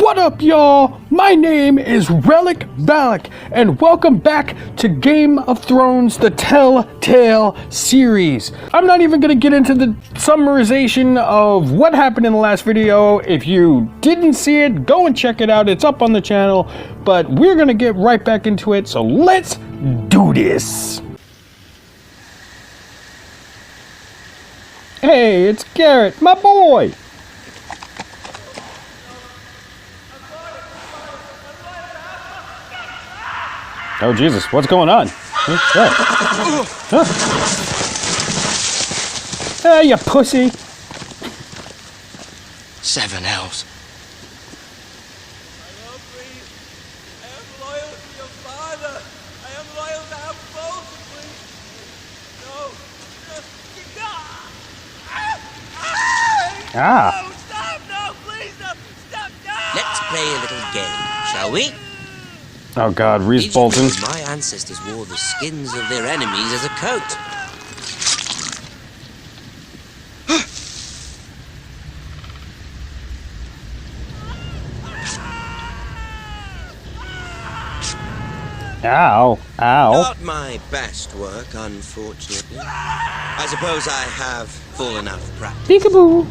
What up, y'all? My name is RELLIK VALAK, and welcome back to Game of Thrones, the Telltale series. I'm not even going to get into the summarization of what happened in the last video. If you didn't see it, go and check it out. It's up on the channel, but we're going to get right back into it, so let's do this. Hey, it's Gared, my boy. Oh, Jesus, what's going on? Ah, you pussy. 7 L's. I am free. I am loyal to your father. I am loyal to our both, please. No. Ah. No, stop, no, please, no. Stop, no. Let's play a little game, shall we? Oh God, Reese Bolton. My ancestors wore the skins of their enemies as a coat. Ow, ow. Not my best work, unfortunately. I suppose I have full enough practice. Peekaboo.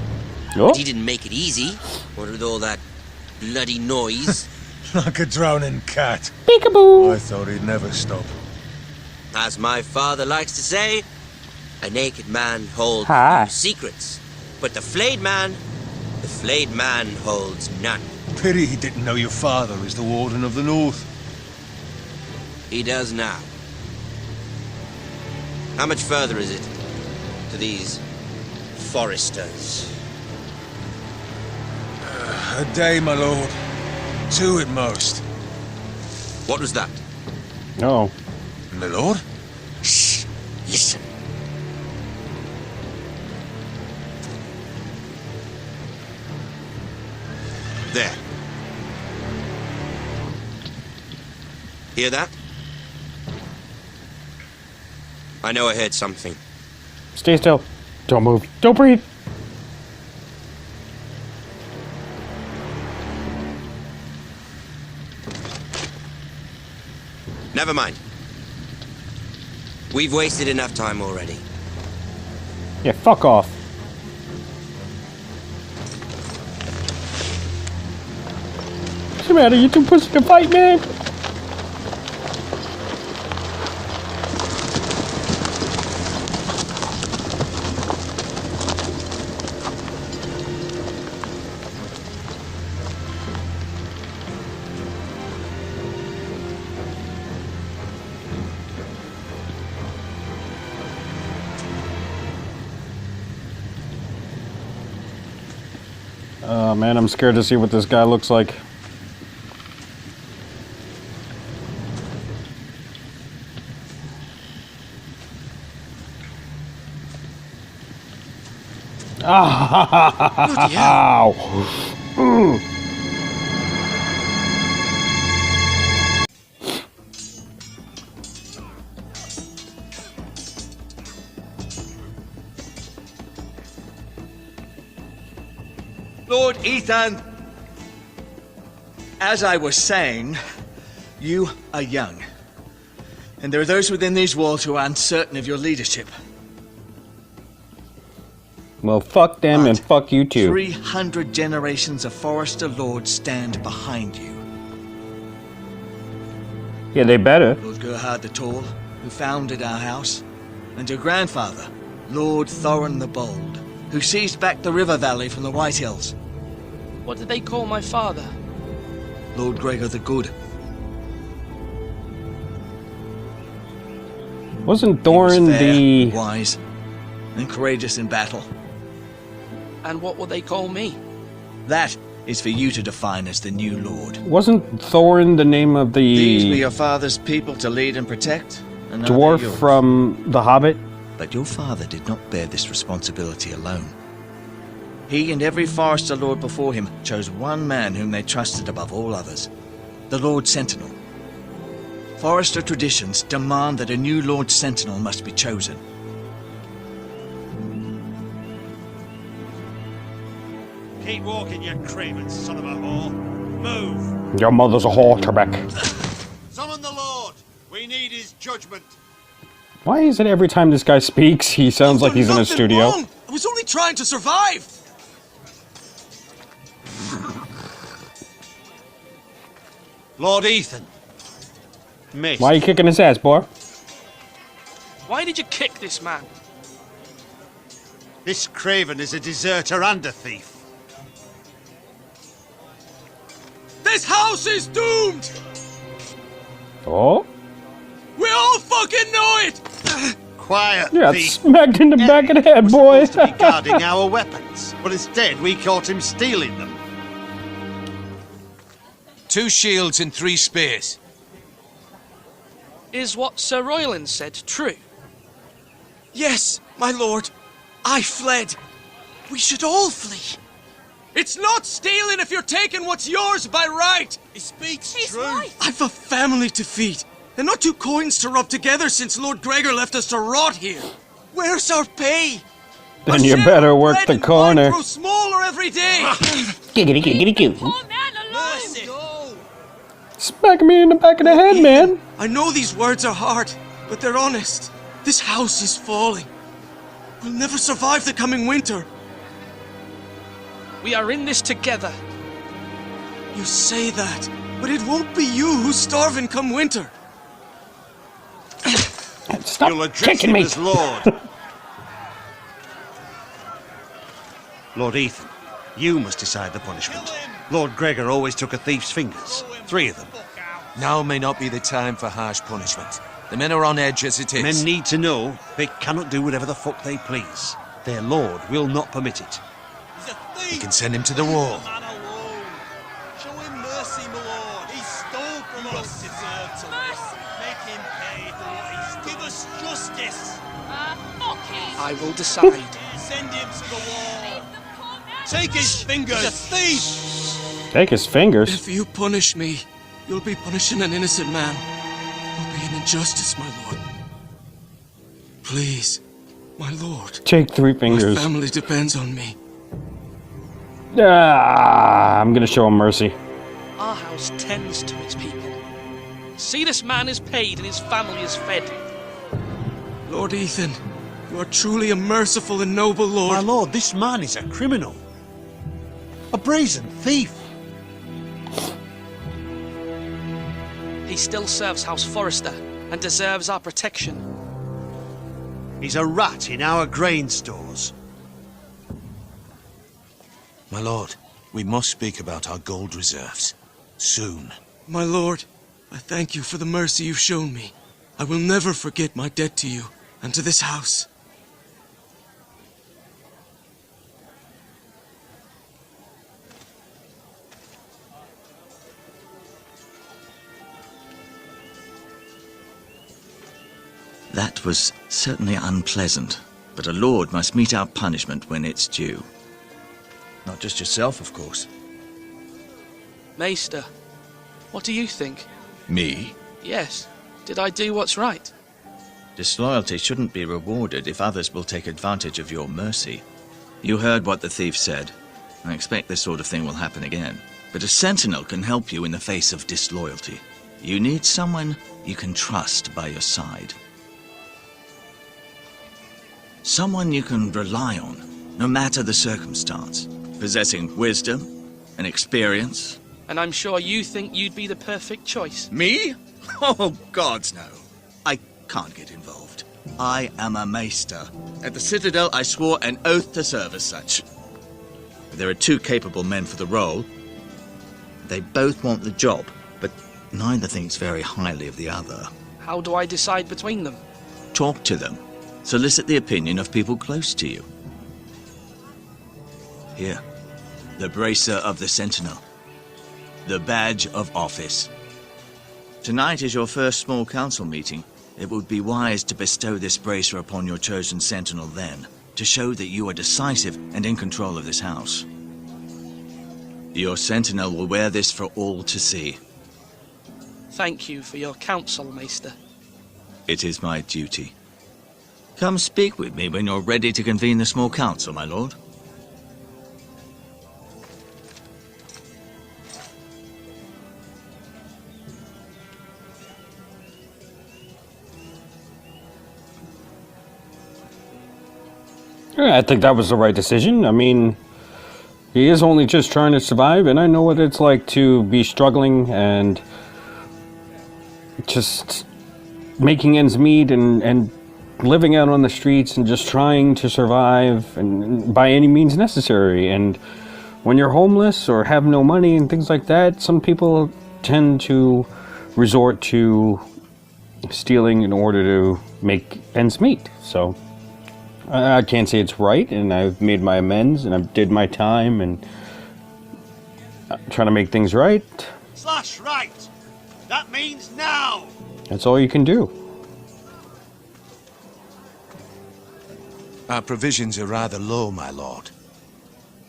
Oh. But he didn't make it easy. What with all that bloody noise? Like a drowning cat. Peekaboo. I thought he'd never stop. As my father likes to say, a naked man holds Hi. few secrets. But the flayed man holds none. Pity he didn't know your father is the Warden of the North. He does now. How much further is it to these foresters? A day, my lord. 2 at most. What was that? Oh. My lord? Shh! Listen. There. Hear that? I know I heard something. Stay still. Don't move. Don't breathe. Never mind. We've wasted enough time already. Yeah, fuck off. What's the matter? You too pussy to fight, man? Oh man, I'm scared to see what this guy looks like. Ow! Lord Ethan, as I was saying, you are young. And there are those within these walls who are uncertain of your leadership. Well, fuck them and fuck you too. 300 generations of Forester Lords stand behind you. Yeah, they better. Lord Gerhard the Tall, who founded our house, and your grandfather, Lord Thorin the Bold, who seized back the river valley from the White Hills. What did they call my father? Lord Gregor the Good. Wasn't He was Thorin fair, the... wise, and courageous in battle. And what will they call me? That is for you to define as the new Lord. Wasn't Thorin the name of These were the your father's people to lead and protect, and now they're dwarf yours. from The Hobbit? But your father did not bear this responsibility alone. He and every Forester Lord before him chose one man whom they trusted above all others, the Lord Sentinel. Forester traditions demand that a new Lord Sentinel must be chosen. Keep walking, you craven son of a whore. Move. Your mother's a whore, Trebek. Summon the Lord. We need his judgment. Why is it every time this guy speaks, he sounds like he's in a studio? Wrong. I was only trying to survive. Lord Ethan. Miss. Why are you kicking his ass, boy? Why did you kick this man? This craven is a deserter and a thief. This house is doomed. Oh? We all fucking know it. Quiet, You got thief. smacked in the back of the head, We're boy. supposed to be guarding our weapons, but instead we caught him stealing them. 2 shields and 3 spears. Is what Sir Royland said true? Yes, my lord. I fled. We should all flee. It's not stealing if you're taking what's yours by right. He speaks He's true. right. I've a family to feed, and not 2 coins to rub together since Lord Gregor left us to rot here. Where's our pay? Then Our you share better of work bread the and corner. wine grows smaller every day. Giggity, giggity, giggity. Poor man alone. Mercy. Smack me in the back of the head, man. I know these words are hard, but they're honest. This house is falling. We'll never survive the coming winter. We are in this together. You say that, but it won't be you who's starving come winter. Stop You'll address kicking him me. as Lord. Lord Ethan, you must decide the punishment. Lord Gregor always took a thief's fingers. 3 of them. Now may not be the time for harsh punishment. The men are on edge as it is. Men need to know they cannot do whatever the fuck they please. Their lord will not permit it. He's a thief. We can send him to the wall. Man alone. Show him mercy, my lord. He stole from us. Deserve to Mercy. make him pay for what he's. Give us justice. Fuck him. I will decide. Send him to the wall. Leave the poor man Take his fingers. He's a thief. Take his fingers. If you punish me, you'll be punishing an innocent man. You'll be an injustice, my lord. Please, my lord. Take 3 My fingers. family depends on me. Ah, I'm gonna show him mercy. Our house tends to its people. See, this man is paid and his family is fed. Lord Ethan, you are truly a merciful and noble lord. My lord, this man is a criminal. A brazen thief. He still serves House Forrester and deserves our protection. He's a rat in our grain stores. My lord, we must speak about our gold reserves. Soon. My lord, I thank you for the mercy you've shown me. I will never forget my debt to you and to this house. That was certainly unpleasant, but a lord must mete out punishment when it's due. Not just yourself, of course. Maester, what do you think? Me? Yes, did I do what's right? Disloyalty shouldn't be rewarded if others will take advantage of your mercy. You heard what the thief said. I expect this sort of thing will happen again. But a sentinel can help you in the face of disloyalty. You need someone you can trust by your side. Someone you can rely on, no matter the circumstance. Possessing wisdom and experience. And I'm sure you think you'd be the perfect choice. Me? Oh, gods no. I can't get involved. I am a maester. At the Citadel, I swore an oath to serve as such. There are 2 capable men for the role. They both want the job, but neither thinks very highly of the other. How do I decide between them? Talk to them. Solicit the opinion of people close to you. Here, the bracer of the Sentinel. The badge of office. Tonight is your first small council meeting. It would be wise to bestow this bracer upon your chosen Sentinel then, to show that you are decisive and in control of this house. Your Sentinel will wear this for all to see. Thank you for your counsel, Maester. It is my duty. Come speak with me when you're ready to convene the small council, my lord. I think that was the right decision. I mean, he is only just trying to survive, and I know what it's like to be struggling and just making ends meet and living out on the streets and just trying to survive and by any means necessary. And when you're homeless or have no money and things like that, some people tend to resort to stealing in order to make ends meet. So I can't say it's right, and I've made my amends and I did my time and trying to make things right. Slash right. That means now. That's all you can do. Our provisions are rather low, my lord.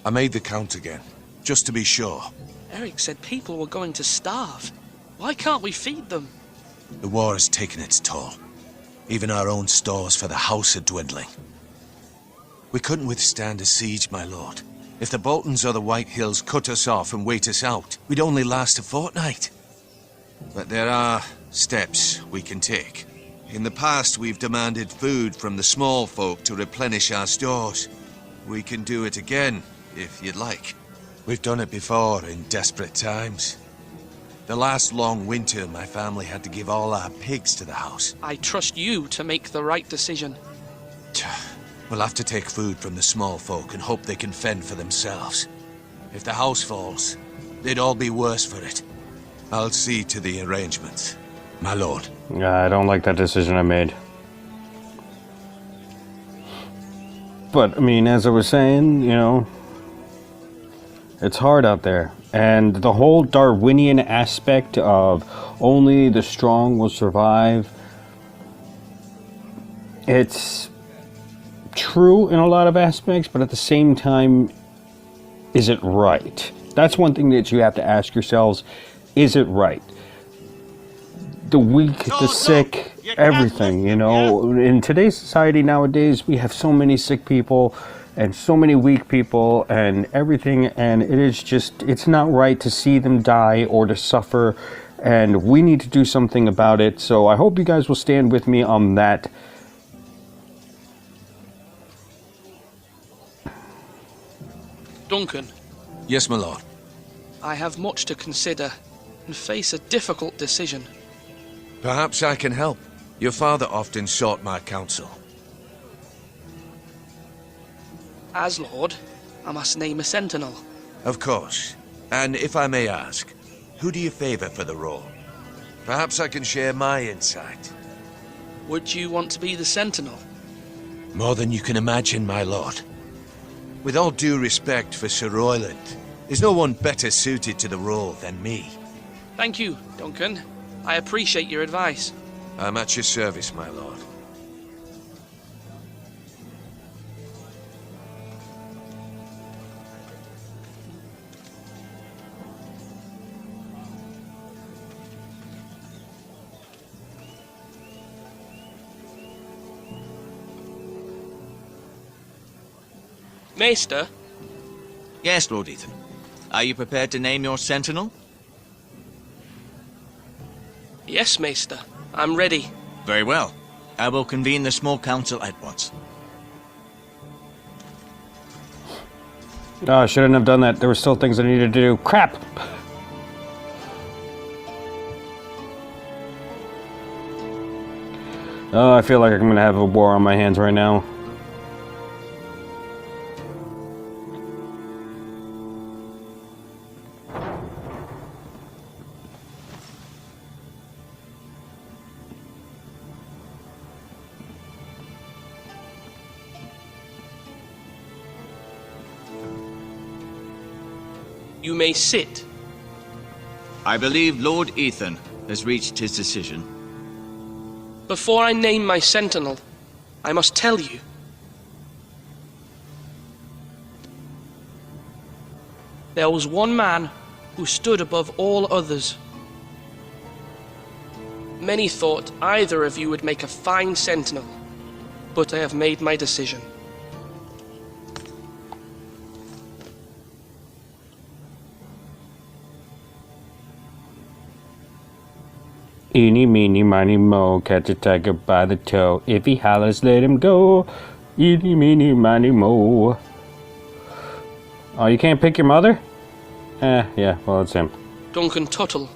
I made the count again, just to be sure. Eric said people were going to starve. Why can't we feed them? The war has taken its toll. Even our own stores for the house are dwindling. We couldn't withstand a siege, my lord. If the Boltons or the White Hills cut us off and wait us out, we'd only last a fortnight. But there are steps we can take. In the past, we've demanded food from the small folk to replenish our stores. We can do it again, if you'd like. We've done it before in desperate times. The last long winter, my family had to give all our pigs to the house. I trust you to make the right decision. We'll have to take food from the small folk and hope they can fend for themselves. If the house falls, they'd all be worse for it. I'll see to the arrangements, my lord. I don't like that decision I made. But, I mean, as I was saying, you know, it's hard out there. And the whole Darwinian aspect of only the strong will survive, it's true in a lot of aspects, but at the same time, is it right? That's one thing that you have to ask yourselves. Is it right? The weak, the sick, everything, you know. In today's society nowadays, we have so many sick people and so many weak people and everything, and it is just, it's not right to see them die or to suffer, and we need to do something about it. So I hope you guys will stand with me on that. Duncan, Yes, my lord. I have much to consider and face a difficult decision. Perhaps I can help. Your father often sought my counsel. As Lord, I must name a sentinel. Of course. And if I may ask, who do you favor for the role? Perhaps I can share my insight. Would you want to be the sentinel? More than you can imagine, my lord. With all due respect for Sir Royland, there's no one better suited to the role than me. Thank you, Duncan. I appreciate your advice. I'm at your service, my lord. Maester, Yes, Lord Ethan. Are you prepared to name your sentinel? yes, Maester. I'm ready. Very well. I will convene the small council at once. Oh, I shouldn't have done that. There were still things I needed to do. Crap! Oh, I feel like I'm gonna have a war on my hands right now. You may sit. I believe Lord Ethan has reached his decision. Before I name my sentinel, I must tell you. There was one man who stood above all others. Many thought either of you would make a fine sentinel, but I have made my decision. Eeny, meeny, miny, mo, catch a tiger by the toe. If he hollers, let him go. Eeny, meeny, miny, mo. Oh, you can't pick your mother? Yeah, well, it's him. Duncan Tuttle,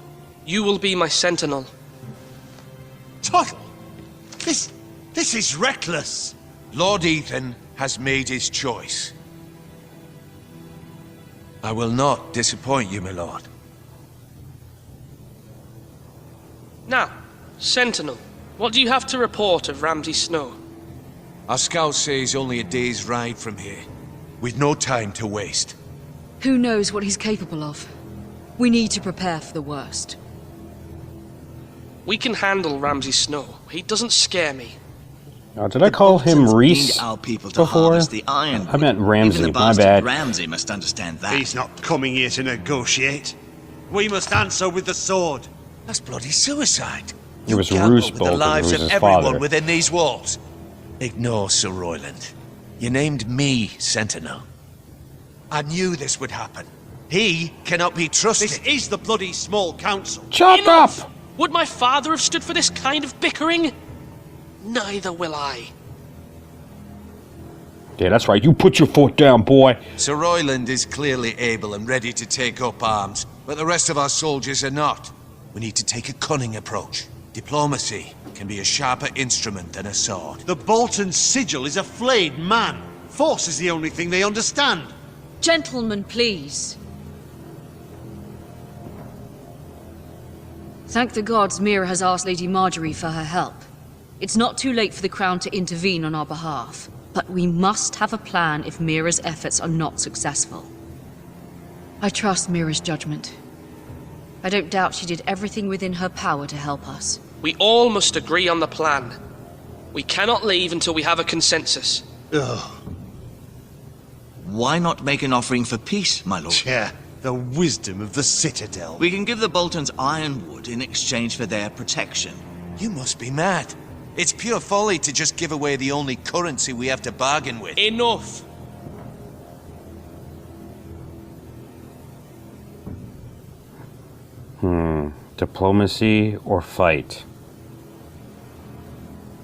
you will be my sentinel. Tuttle! This is reckless! Lord Ethan has made his choice. I will not disappoint you, my lord. Now, sentinel, what do you have to report of Ramsay Snow? Our scouts say he's only a day's ride from here. We've no time to waste. Who knows what he's capable of? We need to prepare for the worst. We can handle Ramsay Snow. He doesn't scare me. Oh, did I call him Boltons Reese need our people to before? harvest the iron. I meant Ramsay, Even the my bastard bad. Ramsay must understand that. He's not coming here to negotiate. We must answer with the sword. That's bloody suicide. It was gamble Roose with the Bolton, lives who's of his everyone father. within these walls. Ignore Sir Royland. You named me Sentinel. I knew this would happen. He cannot be trusted. This is the bloody small council. Shut Enough! up! Would my father have stood for this kind of bickering? Neither will I. Yeah, that's right. You put your foot down, boy. Sir Royland is clearly able and ready to take up arms, but the rest of our soldiers are not. We need to take a cunning approach. Diplomacy can be a sharper instrument than a sword. The Bolton sigil is a flayed man. Force is the only thing they understand. Gentlemen, please. Thank the gods Mira has asked Lady Marjorie for her help. It's not too late for the Crown to intervene on our behalf, but we must have a plan if Mira's efforts are not successful. I trust Mira's judgment. I don't doubt she did everything within her power to help us. We all must agree on the plan. We cannot leave until we have a consensus. Ugh. Why not make an offering for peace, my lord? Yeah, the wisdom of the Citadel. We can give the Boltons ironwood in exchange for their protection. You must be mad. It's pure folly to just give away the only currency we have to bargain with. Enough! Diplomacy or fight?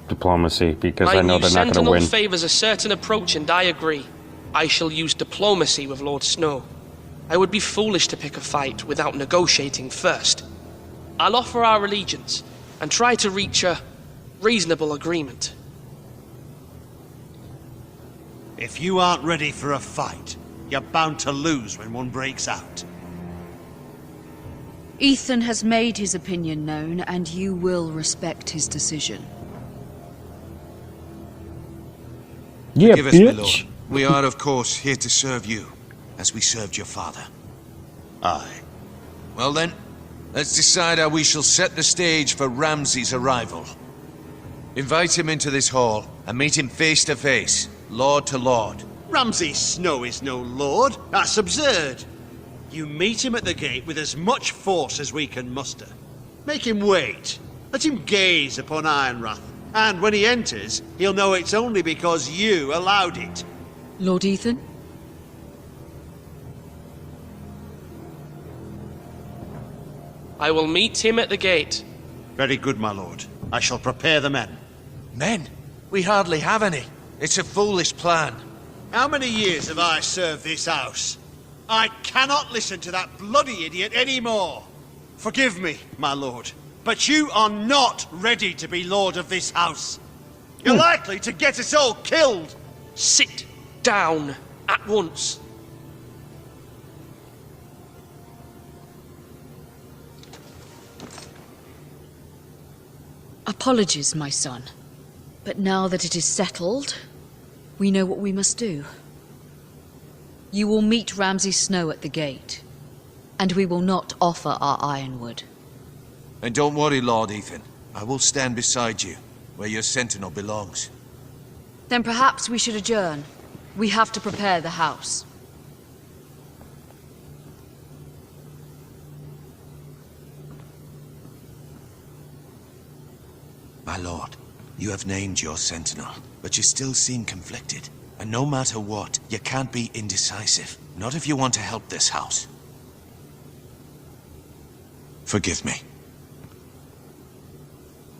Diplomacy, because My I know new they're not going to sentinel win. favors a certain approach, and I agree. I shall use diplomacy with Lord Snow. I would be foolish to pick a fight without negotiating first. I'll offer our allegiance and try to reach a reasonable agreement. If you aren't ready for a fight, you're bound to lose when one breaks out. Ethan has made his opinion known, and you will respect his decision. Yeah, Forgive us, my lord. bitch. We are, of course, here to serve you, as we served your father. Aye. Well then, let's decide how we shall set the stage for Ramsay's arrival. Invite him into this hall, and meet him face to face, lord to lord. Ramsay Snow is no lord. That's absurd. You meet him at the gate with as much force as we can muster. Make him wait. Let him gaze upon Ironrath. And when he enters, he'll know it's only because you allowed it. Lord Ethan? I will meet him at the gate. Very good, my lord. I shall prepare the men. Men? We hardly have any. It's a foolish plan. How many years have I served this house? I cannot listen to that bloody idiot anymore. Forgive me, my lord, but you are not ready to be lord of this house. You're likely to get us all killed. Sit down at once. Apologies, my son. But now that it is settled, we know what we must do. You will meet Ramsay Snow at the gate, and we will not offer our ironwood. And don't worry, Lord Ethan. I will stand beside you, where your sentinel belongs. Then perhaps we should adjourn. We have to prepare the house. My lord, you have named your sentinel, but you still seem conflicted. And no matter what, you can't be indecisive. Not if you want to help this house. Forgive me.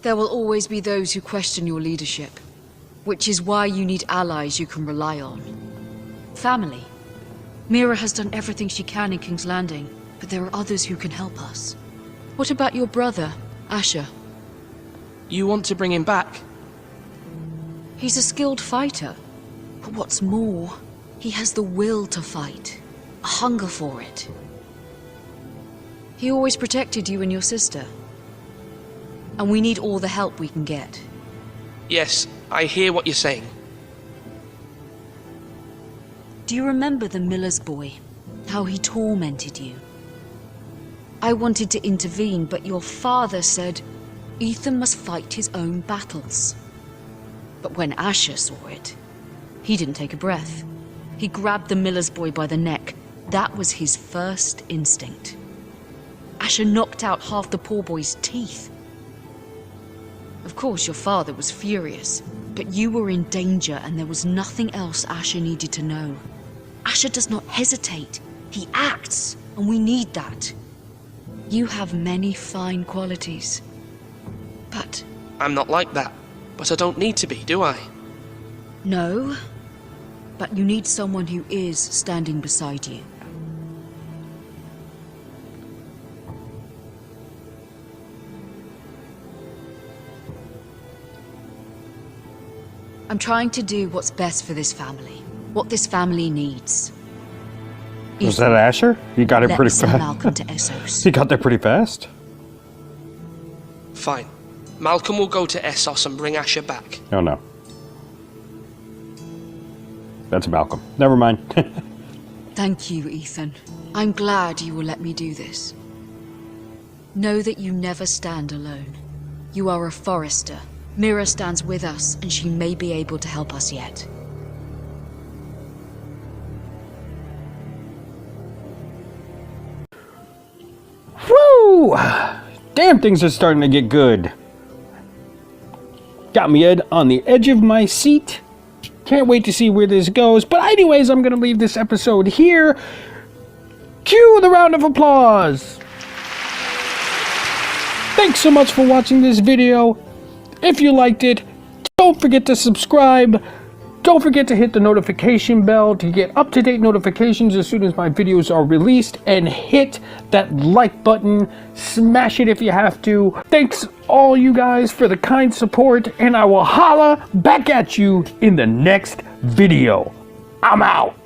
There will always be those who question your leadership. Which is why you need allies you can rely on. Family. Mira has done everything she can in King's Landing, but there are others who can help us. What about your brother, Asher? You want to bring him back? He's a skilled fighter. But what's more, he has the will to fight. A hunger for it. He always protected you and your sister. And we need all the help we can get. Yes, I hear what you're saying. Do you remember the miller's boy? How he tormented you? I wanted to intervene, but your father said Ethan must fight his own battles. But when Asher saw it, he didn't take a breath. He grabbed the miller's boy by the neck. That was his first instinct. Asher knocked out half the poor boy's teeth. Of course, your father was furious, but you were in danger and there was nothing else Asher needed to know. Asher does not hesitate. He acts, and we need that. You have many fine qualities, but... I'm not like that, but I don't need to be, do I? No, but you need someone who is standing beside you. I'm trying to do what's best for this family. What this family needs. Was that Asher? He got it pretty send fast. Malcolm to Essos. He got there pretty fast. Fine. Malcolm will go to Essos and bring Asher back. Oh no. That's Malcolm. Never mind. Thank you, Ethan. I'm glad you will let me do this. Know that you never stand alone. You are a Forester. Mira stands with us, and she may be able to help us yet. Woo! Damn, things are starting to get good. Got me on the edge of my seat. Can't wait to see where this goes. But anyways, I'm going to leave this episode here. Cue the round of applause. Thanks so much for watching this video. If you liked it, don't forget to subscribe. Don't forget to hit the notification bell to get up-to-date notifications as soon as my videos are released. And hit that like button. Smash it if you have to. Thanks all you guys for the kind support. And I will holla back at you in the next video. I'm out.